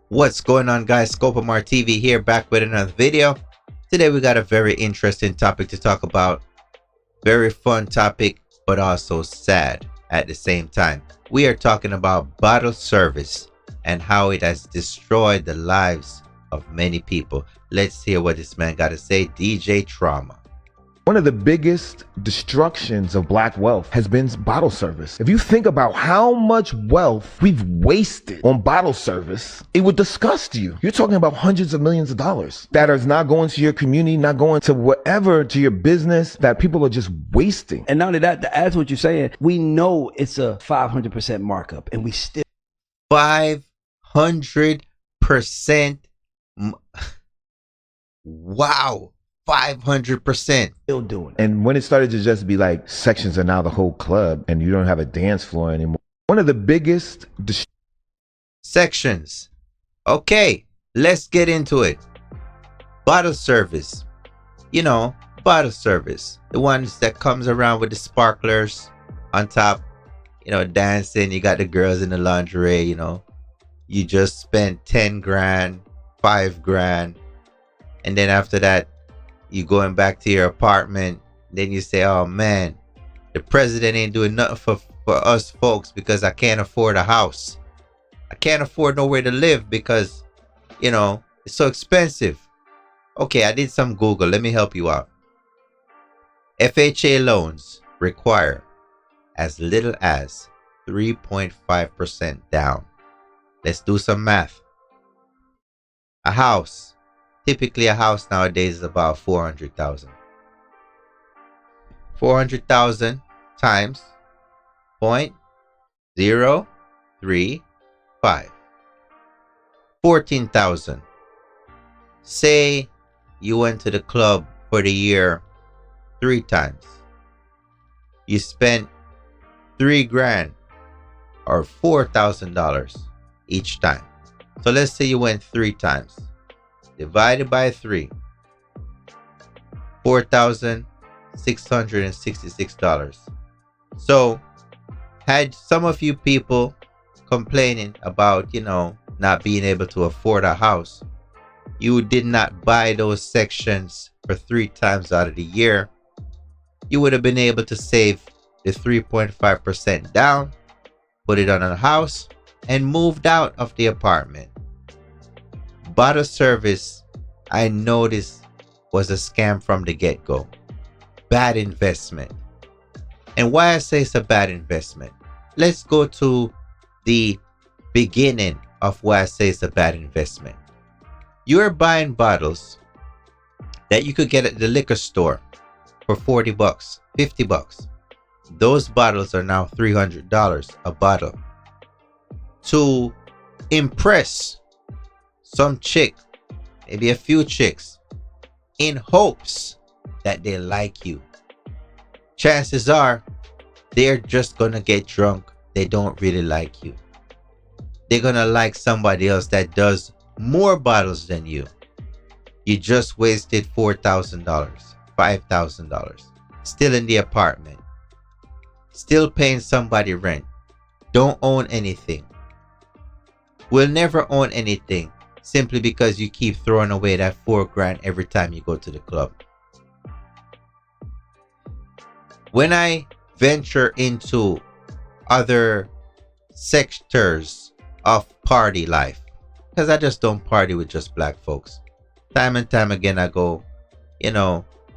What's going on, guys? Scopamar TV here, back with another video. Today we got a very interesting topic to talk about. Very fun topic, but also sad at the same time. We are talking about bottle service and how it has destroyed the lives of many people. Let's hear what this man got to say. DJ Trauma. One of the biggest destructions of black wealth has been bottle service. If you think about how much wealth we've wasted on bottle service, it would disgust you. You're talking about hundreds of millions of dollars that is not going to your community, not going to whatever, to your business, that people are just wasting. And not only that, to add to what you're saying, we know it's a 500% markup, and we still 500%. Wow. 500%. still doing it. And when it started to just be like sections are now the whole club and you don't have a dance floor anymore. One of the biggest Sections. Okay, let's get into it. Bottle service. You know, bottle service. The ones that comes around with the sparklers on top, dancing. You got the girls in the lingerie, You just spent 10 grand, 5 grand. And then after that, you going back to your apartment. Then you say, oh man, the president ain't doing nothing for us folks because I can't afford a house. I can't afford nowhere to live because, it's so expensive. Okay, I did some Google. Let me help you out. FHA loans require as little as 3.5% down. Let's do some math. A house. Typically, a house nowadays is about 400,000. 400,000 times 0.035. 14,000. Say you went to the club for the year 3 times. You spent 3 grand or $4,000 each time. So let's say you went 3 times. Divided by 3, $4,666. So, had some of you people complaining about, not being able to afford a house, you did not buy those sections for 3 times out of the year, you would have been able to save the 3.5% down, put it on a house, and moved out of the apartment. Bottle service, I noticed, was a scam from the get-go. Bad investment. And why I say it's a bad investment? Let's go to the beginning of why I say it's a bad investment. You're buying bottles that you could get at the liquor store for $40, $50. Those bottles are now $300 a bottle. To impress some chick, maybe a few chicks, in hopes that they like you. Chances are they're just gonna get drunk. They don't really like you. They're gonna like somebody else that does more bottles than you. You just wasted $4,000, $5,000, still in the apartment, still paying somebody rent, don't own anything, will never own anything, simply because you keep throwing away that 4 grand every time you go to the club. When I venture into other sectors of party life, because I just don't party with just black folks. Time and time again I go, in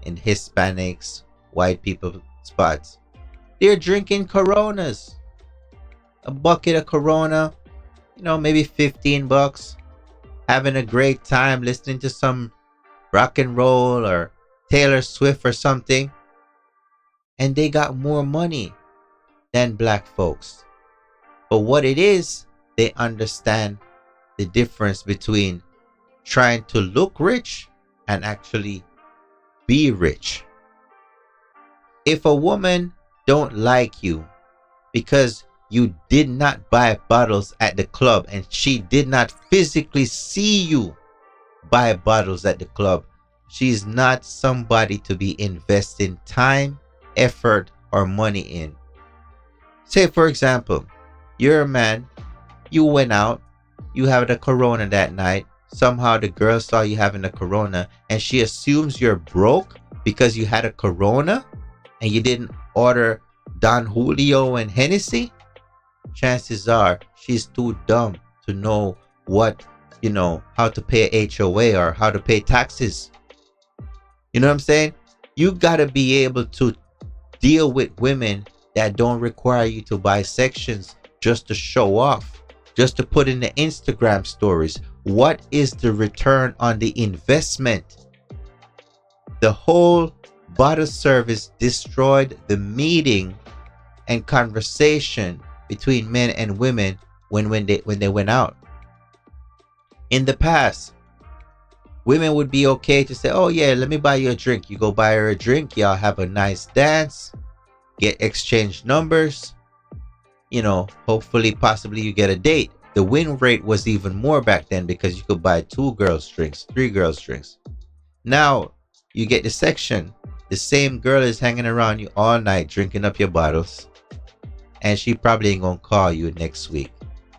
Hispanics, white people spots. They're drinking Coronas. A bucket of Corona, maybe $15. Having a great time listening to some rock and roll or Taylor Swift or something. And they got more money than black folks. But what it is, they understand the difference between trying to look rich and actually be rich. If a woman don't like you because you did not buy bottles at the club and she did not physically see you buy bottles at the club, she's not somebody to be investing time, effort, or money in. Say, for example, you're a man, you went out, you have the corona that night. Somehow the girl saw you having the corona and she assumes you're broke because you had a corona and you didn't order Don Julio and Hennessy. Chances are she's too dumb to know what, how to pay HOA or how to pay taxes. You know what I'm saying? You got to be able to deal with women that don't require you to buy sections just to show off, just to put in the Instagram stories. What is the return on the investment? The whole bottle service destroyed the meeting and conversation between men and women when they went out. In the past, women would be okay to say, oh yeah, let me buy you a drink. You go buy her a drink, y'all have a nice dance, get exchange numbers, hopefully possibly you get a date. The win rate was even more back then because you could buy 2 girls drinks, 3 girls drinks. Now you get the section, the same girl is hanging around you all night drinking up your bottles, and she probably ain't gonna call you next week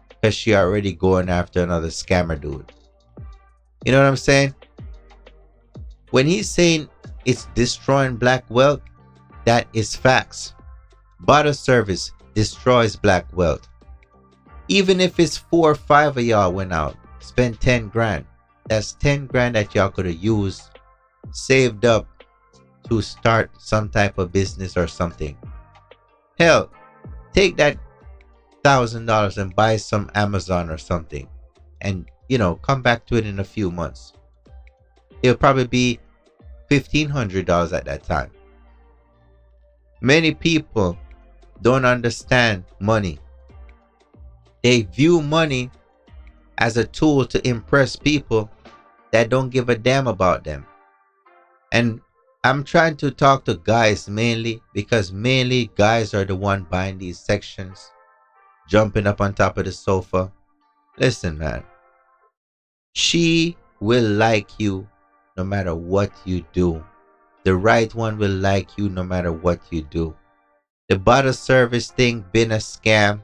because she already going after another scammer dude. You know what I'm saying? When he's saying it's destroying black wealth, that is facts. Bottle service destroys black wealth. Even if it's 4 or 5 of y'all went out, spent 10 grand. That's 10 grand that y'all could have used, saved up to start some type of business or something. Hell, take that $1,000 and buy some Amazon or something, and come back to it in a few months. It'll probably be $1,500 at that time. Many people don't understand money. They view money as a tool to impress people that don't give a damn about them. And I'm trying to talk to guys mainly, because mainly guys are the one buying these sections, jumping up on top of the sofa. Listen, man. She will like you no matter what you do. The right one will like you no matter what you do. The bottle service thing been a scam.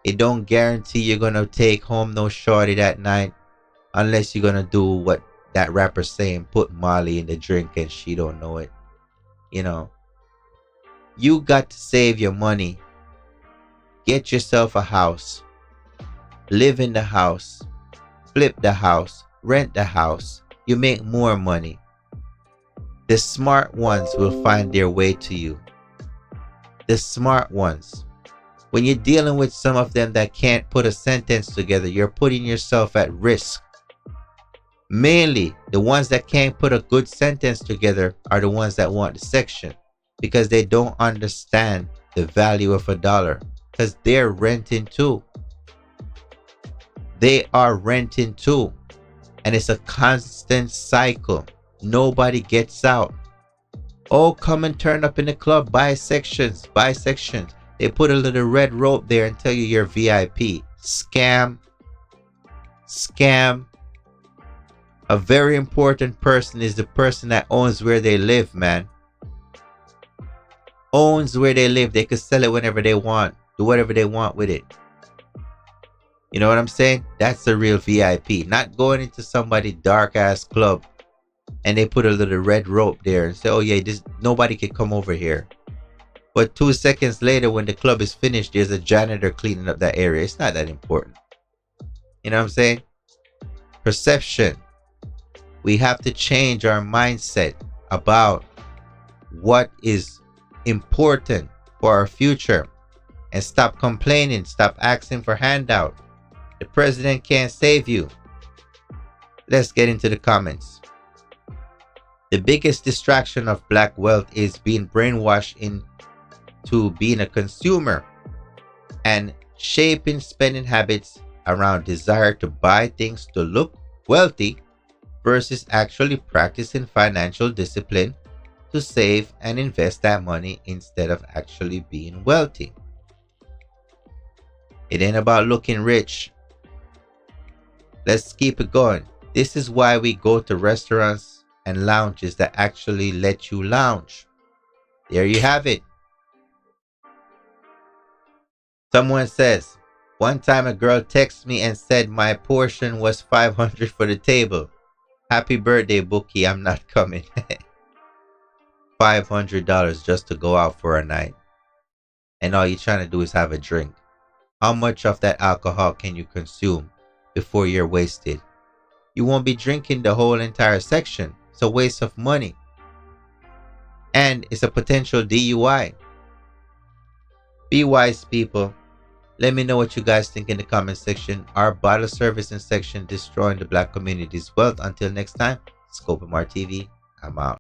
It don't guarantee you're gonna take home no shorty that night unless you're gonna do what that rapper saying, put Molly in the drink and she don't know it. You got to save your money. Get yourself a house. Live in the house. Flip the house. Rent the house. You make more money. The smart ones will find their way to you. The smart ones. When you're dealing with some of them that can't put a sentence together, you're putting yourself at risk. Mainly, the ones that can't put a good sentence together are the ones that want the section, because they don't understand the value of $1, because they're renting too. They are renting too. And it's a constant cycle. Nobody gets out. Oh, come and turn up in the club. Buy sections. Buy sections. They put a little red rope there and tell you you're VIP. Scam. Scam. A very important person is the person that owns where they live, man. Owns where they live. They could sell it whenever they want. Do whatever they want with it. You know what I'm saying? That's the real VIP. Not going into somebody's dark ass club and they put a little red rope there and say, oh yeah, nobody can come over here. But 2 seconds later, when the club is finished, there's a janitor cleaning up that area. It's not that important. You know what I'm saying? Perception. We have to change our mindset about what is important for our future and stop complaining. Stop asking for handout. The president can't save you. Let's get into the comments. The biggest distraction of black wealth is being brainwashed into being a consumer and shaping spending habits around desire to buy things to look wealthy versus actually practicing financial discipline to save and invest that money instead of actually being wealthy. It ain't about looking rich. Let's keep it going. This is why we go to restaurants and lounges that actually let you lounge. There you have it. Someone says, One time a girl texted me and said my portion was $500 for the table. Happy birthday, Bookie, I'm not coming. $500 just to go out for a night. And all you're trying to do is have a drink. How much of that alcohol can you consume before you're wasted? You won't be drinking the whole entire section. It's a waste of money. And it's a potential DUI. Be wise, people. Let me know what you guys think in the comment section. Are bottle servicing section destroying the black community's wealth? Until next time, Scope MR TV, I'm out.